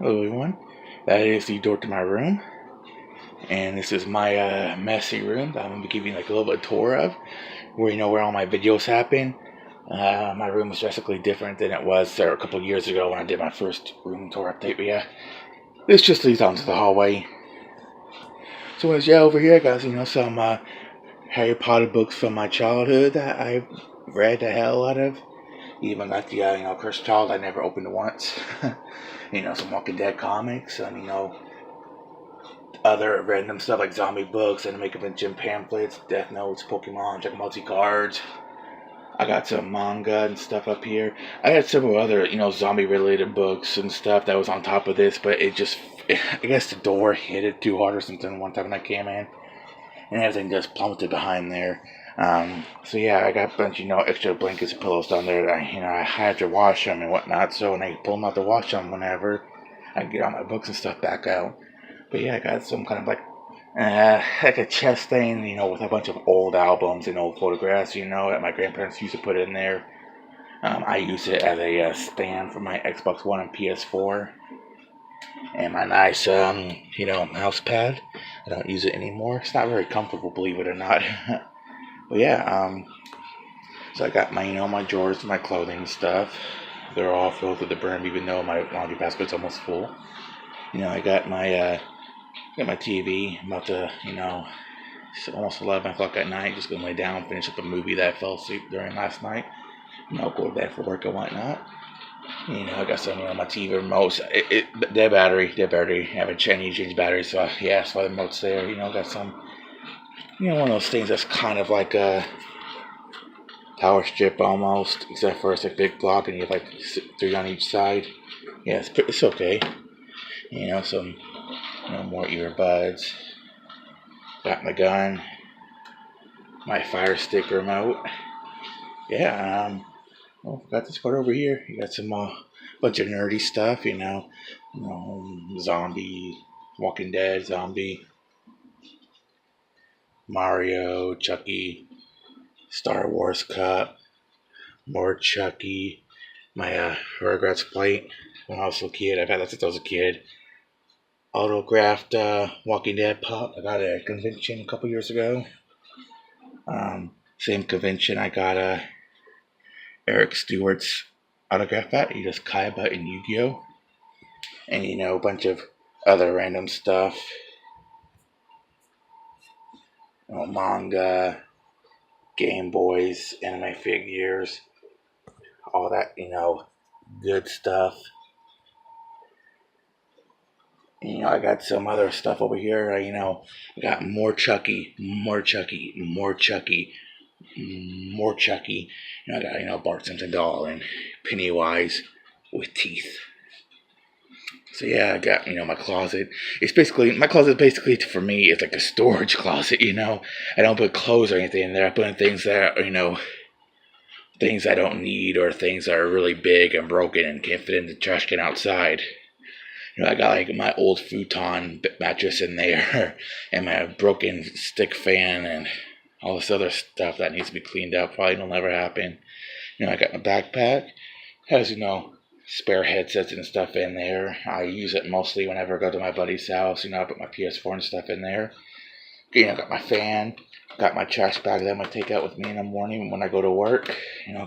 Hello everyone, that is the door to my room, and this is my messy room that I'm going to be giving like a little bit of tour of, where all my videos happen. My room is drastically different than it was a couple of years ago when I did my first room tour update, but yeah, this just leads onto the hallway. So over here I got some Harry Potter books from my childhood that I've read the hell out of. Even got the Cursed Child I never opened once. Some Walking Dead comics, and other random stuff like zombie books, and make up gym pamphlets, Death Notes, Pokemon, Dragon Ball Z cards. I got some manga and stuff up here. I had several other, zombie related books and stuff that was on top of this, but I guess the door hit it too hard or something one time when I came in, and everything just plummeted behind there. So yeah, I got a bunch, extra blankets and pillows down there. I had to wash them and whatnot. So when I pull them out to wash them, whenever I can get all my books and stuff back out. But yeah, I got some kind of like a chest thing, with a bunch of old albums and old photographs, that my grandparents used to put in there. I use it as a stand for my Xbox One and PS4, and my nice, mouse pad. I don't use it anymore. It's not very comfortable, believe it or not. But yeah, so I got my drawers, my clothing stuff. They're all filled to the brim, even though my laundry basket's almost full. I got my TV. I'm about to, it's almost 11 o'clock at night. Just gonna lay down, finish up a movie that I fell asleep during last night. Go to bed for work and whatnot. I got some, my TV remotes. Dead battery. I haven't changed batteries, so yeah, that's why the remote's there. Got some, one of those things that's kind of like a power strip almost, except for it's a big block and you have like 3 on each side. Yeah, it's okay. Some more earbuds. Got my gun, my Fire Stick remote. Yeah, got this part over here. You got some bunch of nerdy stuff, zombie, Walking Dead, zombie, Mario, Chucky, Star Wars cup, more Chucky, my Regrets plate when I was a kid. I've had that since I was a kid. Autographed Walking Dead pop. I got it at a convention a couple years ago. Same convention I got Eric Stewart's autograph at. He does Kaiba and Yu-Gi-Oh! And a bunch of other random stuff. Manga, Game Boys, anime figures, all that, good stuff. I got some other stuff over here. I got more Chucky. I got, Bart Simpson doll and Pennywise with teeth. So yeah, I got, my closet. My closet basically for me is like a storage closet, I don't put clothes or anything in there. I put in things that, things I don't need or things that are really big and broken and can't fit in the trash can outside. I got like my old futon mattress in there and my broken stick fan and all this other stuff that needs to be cleaned up. Probably will never happen. I got my backpack. Has, spare headsets and stuff in there. I use it mostly whenever I go to my buddy's house. I put my PS4 and stuff in there. Got my fan. Got my trash bag that I'm going to take out with me in the morning when I go to work.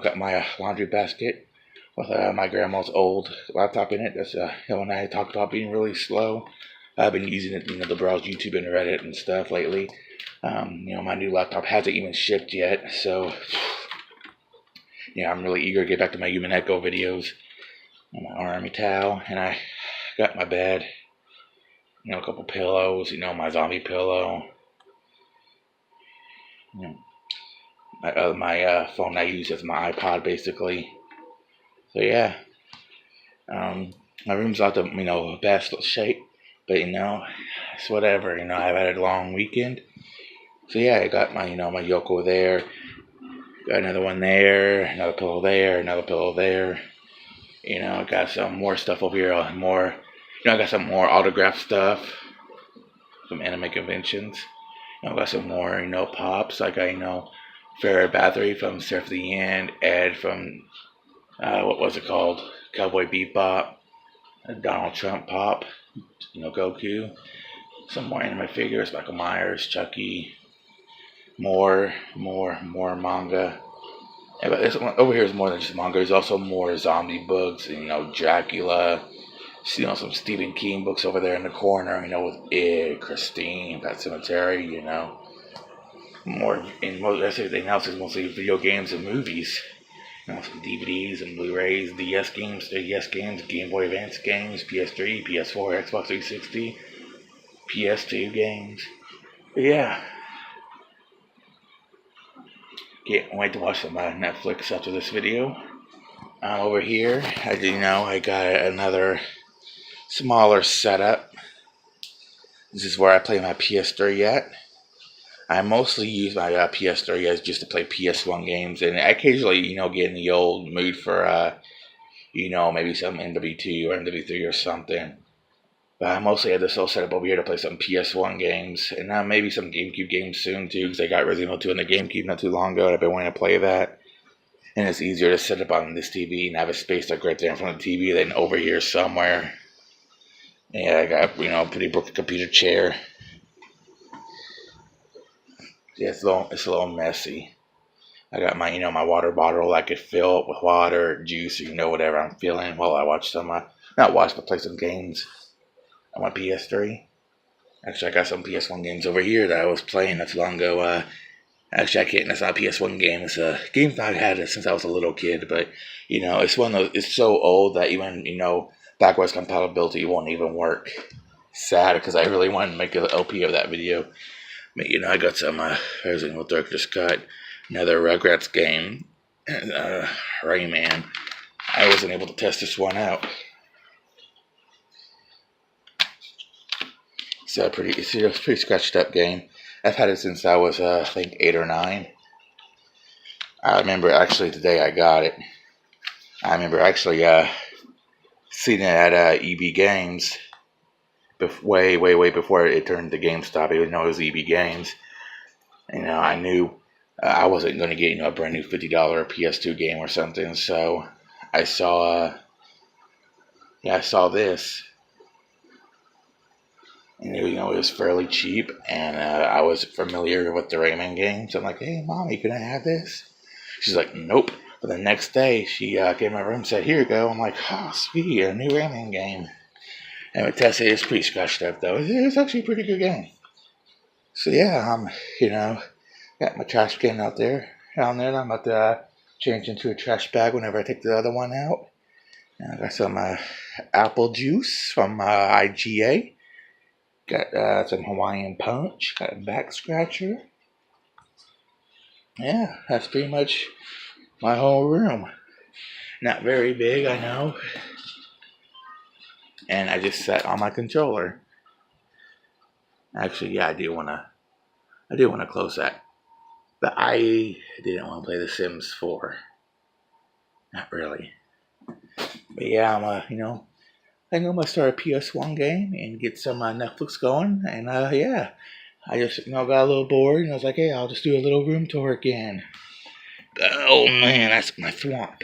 Got my laundry basket with my grandma's old laptop in it. That's when I talked about being really slow. I've been using it, to browse YouTube and Reddit and stuff lately. My new laptop hasn't even shipped yet, so I'm really eager to get back to my Human Echo videos. My army towel, and I got my bed. A couple pillows. My zombie pillow. My phone I use as my iPod basically. So yeah, my room's not the best shape, but it's whatever. I've had a long weekend. So yeah, I got my my Yoko there. Got another one there. Another pillow there. Another pillow there. I got some more stuff over here. I got some more autograph stuff from anime conventions. I got some more, pops. I got, Farrah Bathory from Surf the End, Ed from, what was it called? Cowboy Bebop. A Donald Trump pop, Goku. Some more anime figures, Michael Myers, Chucky, more manga. Yeah, but this one, over here is more than just manga. There's also more zombie books, Dracula. Some Stephen King books over there in the corner, with It, Christine, Pet Cemetery, More, and most everything else is mostly video games and movies. Some DVDs and Blu-rays, DS games, 3DS games, Game Boy Advance games, PS3, PS4, Xbox 360, PS2 games. But yeah, can't wait to watch some Netflix after this video. Over here, I got another smaller setup. This is where I play my PS3 at. I mostly use my PS3 as just to play PS1 games, and I occasionally, get in the old mood for, maybe some MW2 or MW3 or something. But I mostly have this whole setup over here to play some PS1 games, and maybe some GameCube games soon too, because I got Resident Evil 2 on the GameCube not too long ago, and I've been wanting to play that. And it's easier to set up on this TV and have a space like right there in front of the TV than over here somewhere. Yeah, I got, a pretty broken computer chair. Yeah, it's a little messy. I got my, my water bottle. I could fill it with water, juice, or, whatever I'm feeling while I watch some, not watch, but play some games on my PS3. Actually, I got some PS1 games over here that I was playing not too long ago. Actually, I can't. That's not a PS1 game. It's a game that I've had since I was a little kid. But it's one of those. It's so old that even backwards compatibility won't even work. Sad, because I really wanted to make an LP of that video. But I got some Resident Evil Director's Cut, another Rugrats game, and Rayman. I wasn't able to test this one out. It's a pretty scratched up game. I've had it since I was, I think, 8 or 9. I remember actually the day I got it. I remember actually seeing it at EB Games way before it turned to GameStop. Even though it was EB Games. I knew I wasn't going to get a brand new $50 PS2 game or something. So I saw this. And it was fairly cheap, and I was familiar with the Rayman games. I'm like, hey, Mommy, can I have this? She's like, nope. But the next day, she came in my room and said, here you go. I'm like, oh, sweet, a new Rayman game. And I tested it. It's pretty scratched up, though. It's actually a pretty good game. So, yeah, I'm, got my trash can out there. I'm about to change into a trash bag whenever I take the other one out. And I got some apple juice from IGA. Got some Hawaiian Punch. Got a back scratcher. Yeah, that's pretty much my whole room. Not very big, I know. And I just sat on my controller. Actually, yeah, I do wanna close that. But I didn't want to play The Sims 4. Not really. But yeah, I'm I think I'm gonna start a PS1 game and get some Netflix going, and yeah, I just got a little bored, and I was like, hey, I'll just do a little room tour again. Oh man, that's my swamp.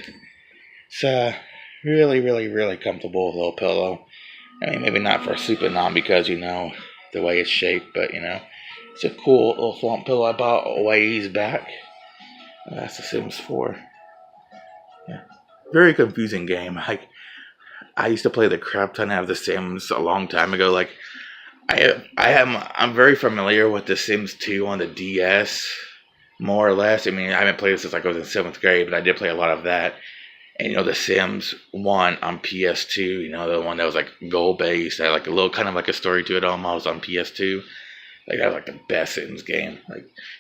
It's really, really, really comfortable little pillow. I mean, maybe not for sleeping on because the way it's shaped, but it's a cool little swamp pillow I bought a ways back. That's The Sims 4. Yeah, very confusing game. I used to play the crap ton of The Sims a long time ago. Like, I'm very familiar with The Sims 2 on the DS, more or less. I mean, I haven't played it since I was in 7th grade, but I did play a lot of that. And The Sims 1 on PS2, the one that was like goal based, had like a little kind of like a story to it almost on PS2. Like, that was like the best Sims game.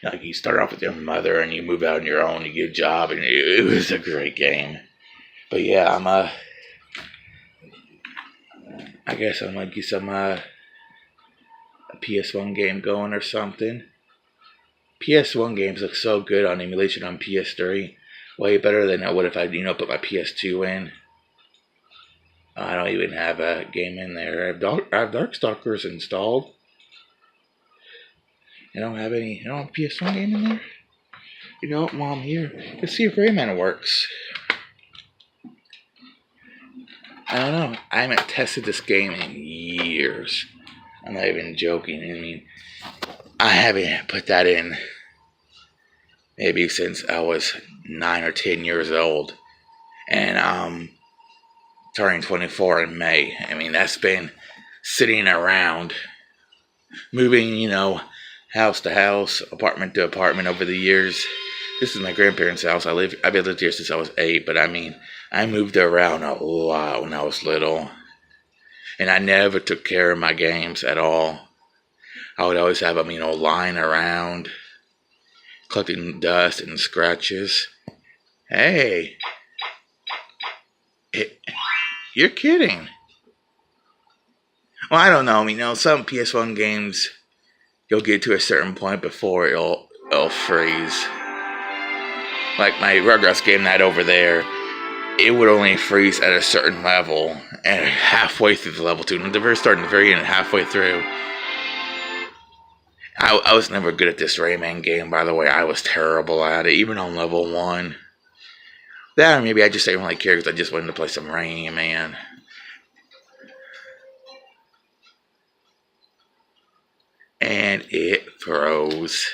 Like you start off with your mother and you move out on your own, you get a job, and it was a great game. But yeah, I guess I might get some a PS1 game going or something. PS1 games look so good on emulation on PS3. Way better than I would if I put my PS2 in. I don't even have a game in there. I have Darkstalkers installed. I don't have a PS1 game in there. While I'm here, let's see if Rayman works. I don't know. I haven't tested this game in years. I'm not even joking. I mean, I haven't put that in maybe since I was 9 or 10 years old. And I'm turning 24 in May. I mean, that's been sitting around, moving, house to house, apartment to apartment over the years. This is my grandparents' house. I've lived here since I was 8, but I mean, I moved around a lot when I was little. And I never took care of my games at all. I would always have them, lying around, collecting dust and scratches. Hey, you're kidding. Well, I don't know. Some PS1 games, you'll get to a certain point before it'll freeze. Like my Rugrats game night over there, it would only freeze at a certain level, and halfway through the level 2, not the very start and the very end, halfway through. I was never good at this Rayman game, by the way. I was terrible at it, even on level 1. That, or maybe I just didn't really care because I just wanted to play some Rayman. And it froze.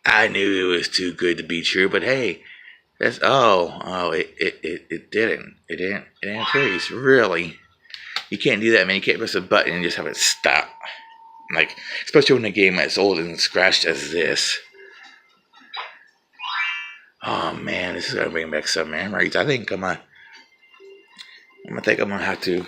I knew it was too good to be true, but hey, it didn't. It didn't freeze. Really? You can't do that, man. You can't press a button and just have it stop. Like, especially when a game as old and scratched as this. Oh man, this is gonna bring back some memories. I think I'm gonna have to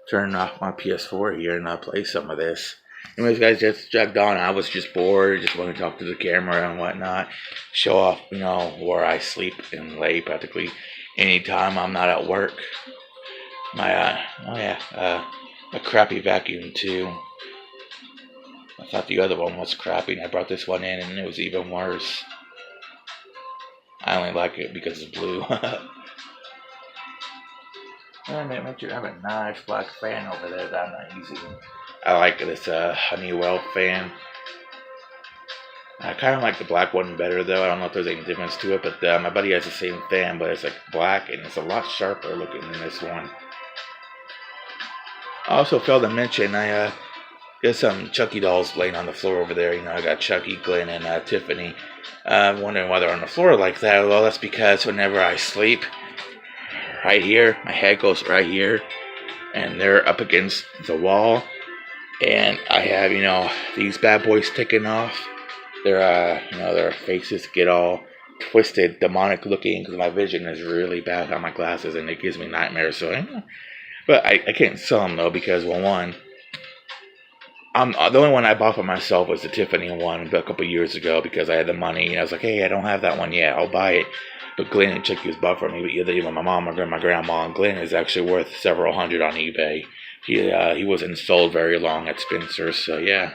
turn off my PS4 here and play some of this. Anyways, guys, just jumped on. I was just bored, just want to talk to the camera and whatnot, show off, where I sleep and lay practically anytime I'm not at work. My a crappy vacuum too. I thought the other one was crappy, and I brought this one in, and it was even worse. I only like it because it's blue. And it makes you have a nice black fan over there that I'm not using. I like this Honeywell fan. I kind of like the black one better, though. I don't know if there's any difference to it, but my buddy has the same fan, but it's like black, and it's a lot sharper looking than this one. I also failed to mention, I got some Chucky dolls laying on the floor over there. I got Chucky, Glenn, and Tiffany. I'm wondering why they're on the floor like that. Well, that's because whenever I sleep, right here, my head goes right here, and they're up against the wall. And I have, these bad boys taken off. Their faces get all twisted, demonic looking, because my vision is really bad on my glasses, and it gives me nightmares. So, but I can't sell them though, because one, the only one I bought for myself was the Tiffany one a couple years ago because I had the money. And I was like, hey, I don't have that one yet. I'll buy it. But Glenn and Chucky was bought for me. But either my mom or my grandma. And Glenn is actually worth several hundred on eBay. He wasn't sold very long at Spencer's. So yeah.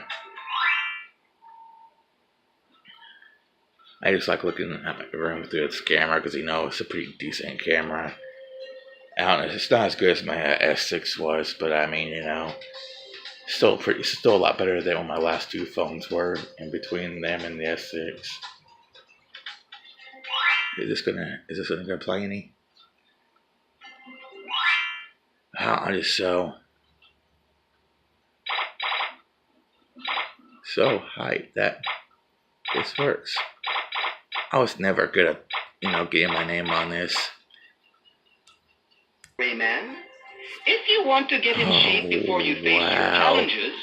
I just like looking at my room through its camera because it's a pretty decent camera. I don't know, it's not as good as my S6 was, but I mean, still a lot better than what my last two phones were in between them and the S6. Is this gonna play any? I just so hyped that this works. I was never good at, getting my name on this. Rayman, if you want to get in shape before you face your challenges,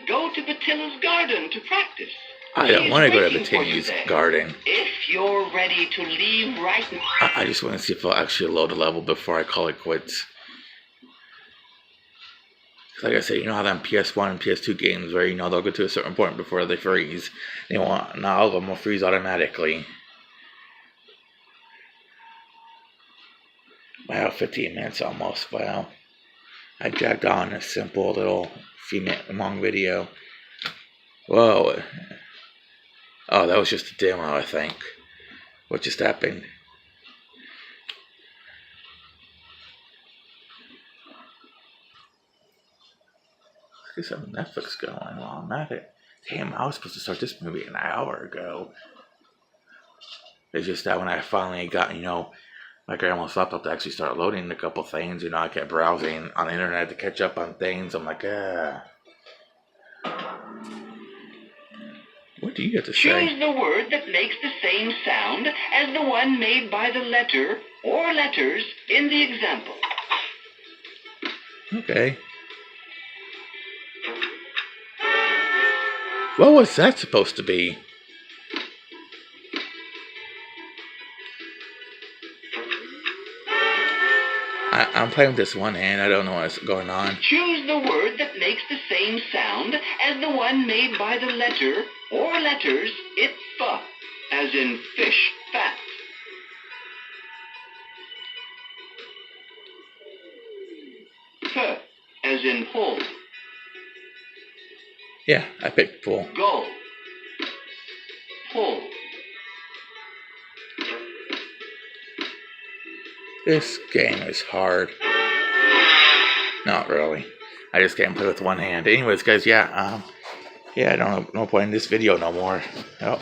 go to Batilla's garden to practice. I don't want to go to Batilla's garden. If you're ready to leave right now. I just want to see if I'll actually load a level before I call it quits. Like I said, how them PS1 and PS2 games where, they'll go to a certain point before they freeze. Not all of them will freeze automatically. Wow, 15 minutes almost. Wow. I dragged on a simple little few-minute long video. Whoa. Oh, that was just a demo, I think. What just happened? Let's get some Netflix going while I'm at it. Damn, I was supposed to start this movie an hour ago. It's just that when I finally got, My grandma stopped up to actually start loading a couple things. You know, I kept browsing on the internet to catch up on things. I'm like, what do you have to say? Choose the word that makes the same sound as the one made by the letter or letters in the example. Okay. What was that supposed to be? I'm playing with this one hand. I don't know what's going on. Choose the word that makes the same sound as the one made by the letter or letters itfa, as in fish, fat. P, as in pull. Yeah, I picked pull. Go. Pull. This game is hard. Not really. I just can't play with one hand. Anyways, guys, yeah, I don't know, no point in this video no more. Oh,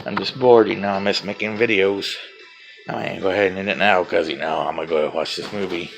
I'm just bored, you know. I miss making videos. I might go ahead and end it now because, you know, I'm gonna go watch this movie.